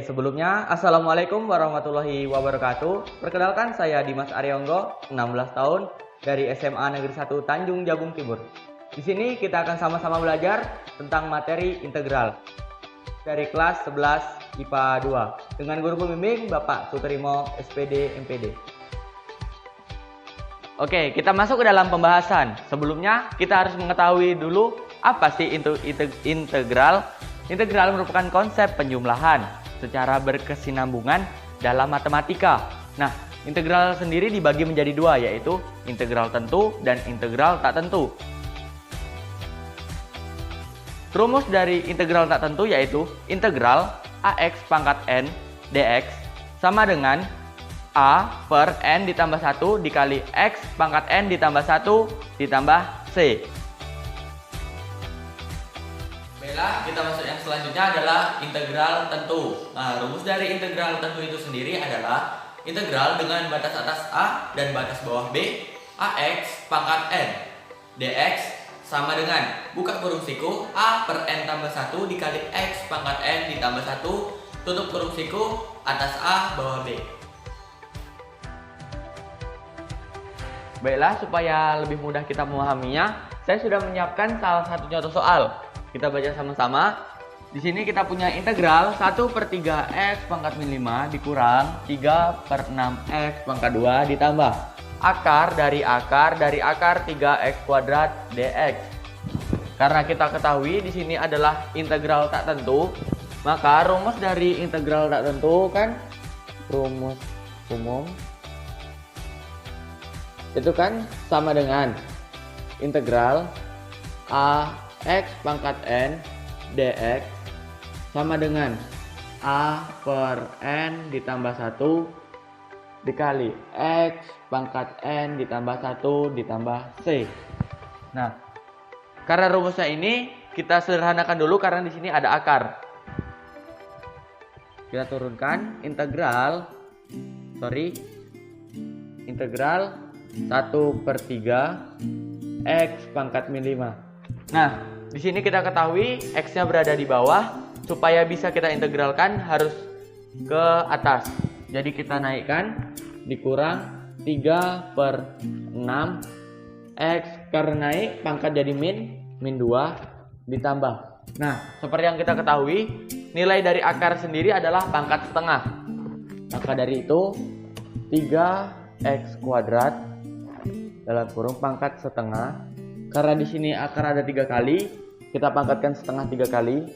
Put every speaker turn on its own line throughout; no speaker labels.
Sebelumnya, Assalamualaikum warahmatullahi wabarakatuh. Perkenalkan, saya Dimas Aryonggo, 16 tahun, dari SMA Negeri 1 Tanjung Jabung Timur. Di sini kita akan sama-sama belajar tentang materi integral dari kelas 11 IPA 2 dengan guru pembimbing Bapak Sutrimo SPD MPD. Oke, kita masuk ke dalam pembahasan. Sebelumnya, kita harus mengetahui dulu apa sih integral. Integral merupakan konsep penjumlahan secara berkesinambungan dalam matematika. Nah, integral sendiri dibagi menjadi dua, yaitu integral tentu dan integral tak tentu. Rumus dari integral tak tentu yaitu integral AX pangkat N dx sama dengan A per N ditambah 1 dikali X pangkat N ditambah 1 ditambah C. Baiklah, kita masuk yang selanjutnya adalah integral tentu. Nah, rumus dari integral tentu itu sendiri adalah integral dengan batas atas A dan batas bawah B, AX pangkat N dx sama dengan buka kurung siku A per N tambah 1 dikali X pangkat N ditambah 1 tutup kurung siku atas A bawah B. Baiklah, supaya lebih mudah kita memahaminya, saya sudah menyiapkan salah satu contoh soal. Kita baca sama-sama. Di sini kita punya integral 1/3 X pangkat min 5 dikurang 3/6 X pangkat 2 ditambah akar dari akar 3X kuadrat dx. Karena kita ketahui di sini adalah integral tak tentu, maka rumus dari integral tak tentu kan rumus umum itu kan sama dengan integral AX pangkat N dx sama dengan A per N ditambah 1 dikali X pangkat N ditambah 1 ditambah C. Nah, karena rumusnya ini kita sederhanakan dulu karena di sini ada akar. Kita turunkan integral 1/3 X pangkat min 5. Nah, di sini kita ketahui X-nya berada di bawah, supaya bisa kita integralkan harus ke atas. Jadi kita naikkan dikurang 3/6 X karena naik pangkat jadi min 2 ditambah. Nah, seperti yang kita ketahui, nilai dari akar sendiri adalah pangkat setengah. Maka dari itu 3X kuadrat dalam kurung pangkat setengah. Karena di sini akar ada 3 kali, kita pangkatkan setengah 3 kali.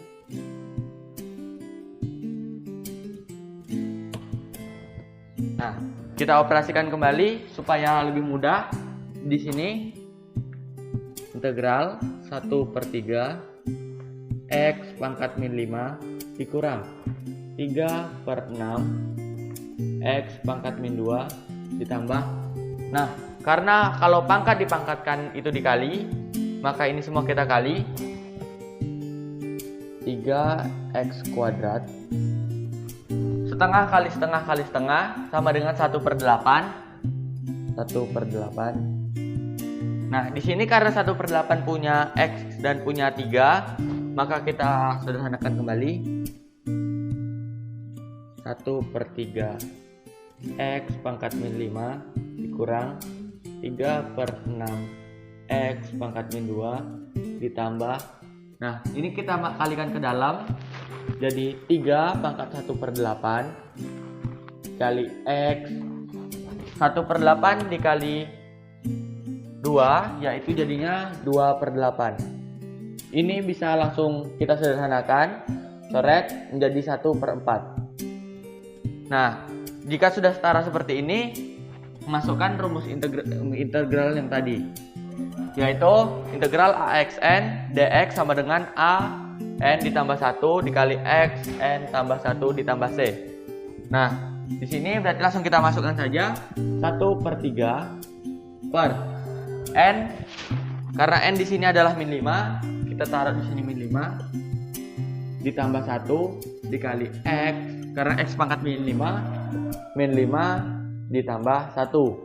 Nah, kita operasikan kembali supaya lebih mudah. Di sini integral 1/3 X pangkat min 5 dikurang 3/6 X pangkat min 2 ditambah. Nah, karena kalau pangkat dipangkatkan itu dikali, maka ini semua kita kali 3X kuadrat setengah kali setengah kali setengah sama dengan 1/8. Nah, di sini karena 1/8 punya X dan punya 3, maka kita sederhanakan kembali. 1/3 X pangkat min 5 dikurang 3/6 X pangkat min 2 ditambah. Nah, ini kita kalikan ke dalam. Jadi 3 pangkat 1/8 kali X 1/8 dikali 2, yaitu jadinya 2/8. Ini bisa langsung kita sederhanakan, coret menjadi 1/4. Nah, jika sudah setara seperti ini, masukkan rumus integral yang tadi, yaitu integral AXN dx sama dengan A N ditambah 1 dikali X N tambah 1 ditambah C. Nah, di sini berarti langsung kita masukkan saja 1/3 per n. Karena n di sini adalah min 5, kita taruh di sini min 5 ditambah 1 dikali x, karena x pangkat min 5 ditambah 1.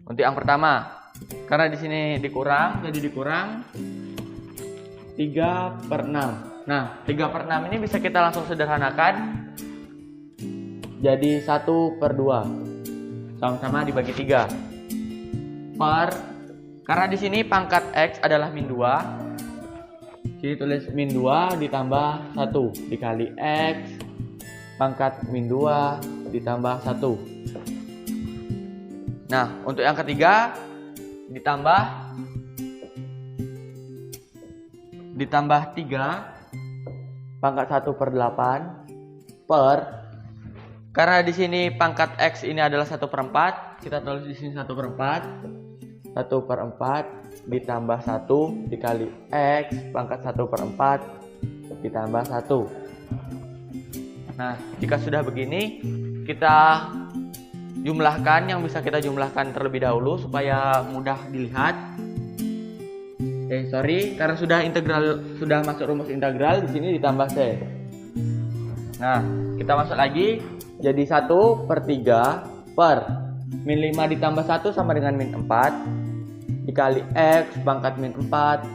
Untuk yang pertama, karena di sini dikurang, jadi dikurang 3/6. Nah, 3/6 ini bisa kita langsung sederhanakan jadi 1/2. Sama-sama dibagi 3. Karena di sini pangkat x adalah min 2. Sini tulis min 2 ditambah 1 dikali x pangkat min 2 ditambah 1. Nah, untuk yang ketiga ditambah 3 pangkat 1/8 karena di sini pangkat x ini adalah 1/4, kita tulis di sini 1/4 ditambah 1 dikali x pangkat 1/4 ditambah 1. Nah, jika sudah begini, kita jumlahkan yang bisa kita jumlahkan terlebih dahulu supaya mudah dilihat. Karena sudah masuk rumus integral, di sini ditambah c. Nah, kita masuk lagi, jadi 1/3 per min 5 ditambah 1 sama dengan min 4 dikali x pangkat min 4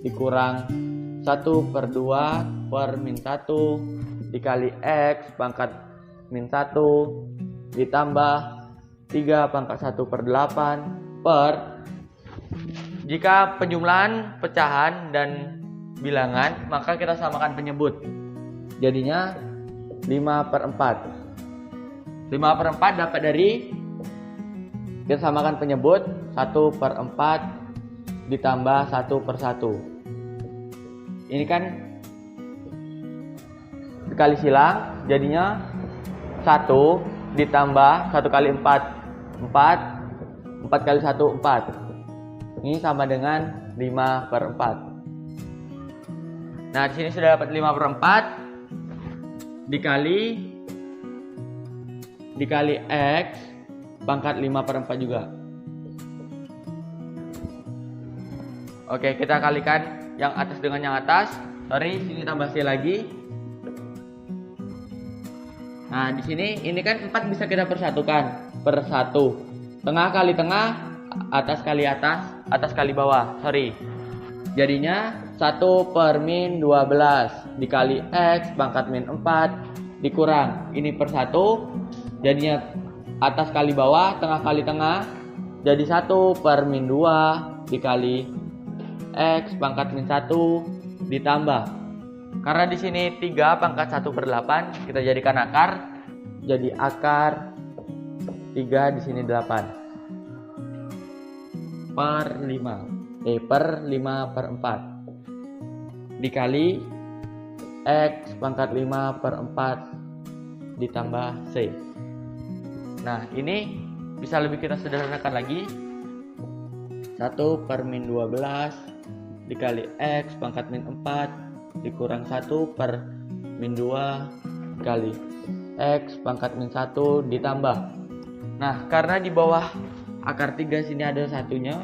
dikurang 1/2 per min 1 dikali x pangkat min 1 ditambah 3 pangkat 1/8 per, jika penjumlahan pecahan dan bilangan maka kita samakan penyebut, jadinya 5/4. 5/4 dapat dari, kita samakan penyebut 1/4 ditambah 1/1. Ini kan dikali silang, jadinya 1 ditambah 1 kali 4 4 kali 1 4. Ini sama dengan 5/4. Nah, di sini sudah dapat 5/4 dikali x pangkat 5/4 juga. Oke, kita kalikan yang atas dengan yang atas. Sini tambah c lagi. Nah, di sini ini kan 4 bisa kita persatukan per 1. Tengah kali tengah, atas kali atas, atas kali bawah. Jadinya 1 per min 12 dikali x pangkat min 4 dikurang ini per 1. Jadinya atas kali bawah, tengah kali tengah. Jadi 1 per min 2 dikali x pangkat min 1 ditambah. Karena di sini 3 pangkat 1/8, kita jadikan akar. Jadi akar 3 di sini 8 per 5/4 dikali x pangkat 5/4 ditambah c. Nah, ini bisa lebih kita sederhanakan lagi. 1 per min 12 dikali x pangkat min 4 dikurang 1 per min 2 dikali x pangkat min 1 ditambah. Nah, karena di bawah akar 3 sini ada satunya,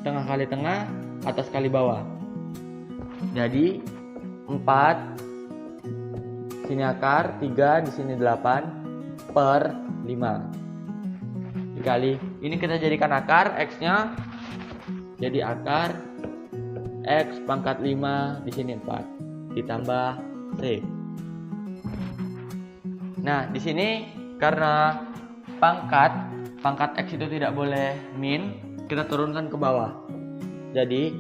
tengah kali tengah, atas kali bawah. Jadi 4 sini akar 3, di sini 8 per 5 dikali, ini kita jadikan akar x-nya, jadi akar x pangkat 5 di sini 4 ditambah c. Nah, di sini karena pangkat x itu tidak boleh min, kita turunkan ke bawah. Jadi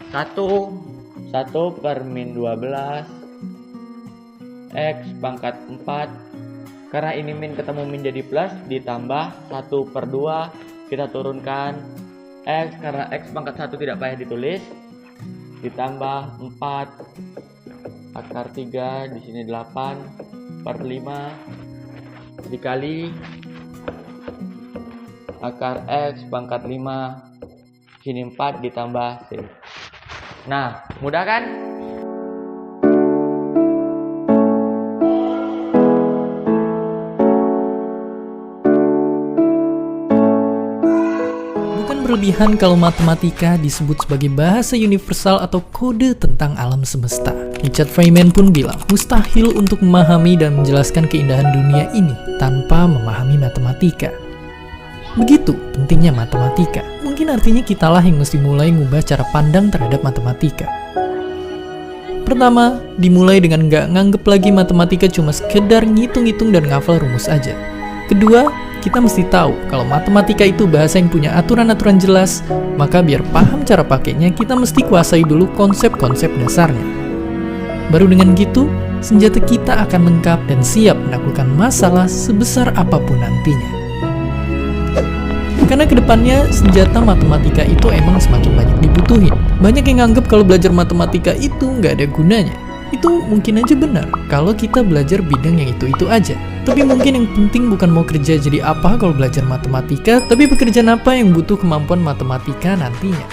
1 per min 12 x pangkat 4, karena ini min ketemu min jadi plus, ditambah 1/2, kita turunkan x, karena x pangkat 1 tidak payah ditulis, ditambah 4 akar 3 di sini 8 per 5 dikali akar x pangkat 5 sini 4 ditambah c. Nah, mudah kan?
berlebihan kalau matematika disebut sebagai bahasa universal atau kode tentang alam semesta. Richard Feynman pun bilang, mustahil untuk memahami dan menjelaskan keindahan dunia ini tanpa memahami matematika. Begitu pentingnya matematika. Mungkin artinya kitalah yang mesti mulai ngubah cara pandang terhadap matematika. Pertama, dimulai dengan nggak nganggep lagi matematika cuma sekedar ngitung-ngitung dan ngafal rumus aja. Kedua, kita mesti tahu kalau matematika itu bahasa yang punya aturan-aturan jelas, maka biar paham cara pakainya, kita mesti kuasai dulu konsep-konsep dasarnya. Baru dengan gitu, senjata kita akan lengkap dan siap menaklukkan masalah sebesar apapun nantinya. Karena kedepannya, senjata matematika itu emang semakin banyak dibutuhin. Banyak yang nganggep kalau belajar matematika itu nggak ada gunanya. Itu mungkin aja benar kalau kita belajar bidang yang itu-itu aja. Tapi mungkin yang penting bukan mau kerja jadi apa kalau belajar matematika, tapi pekerjaan apa yang butuh kemampuan matematika nantinya.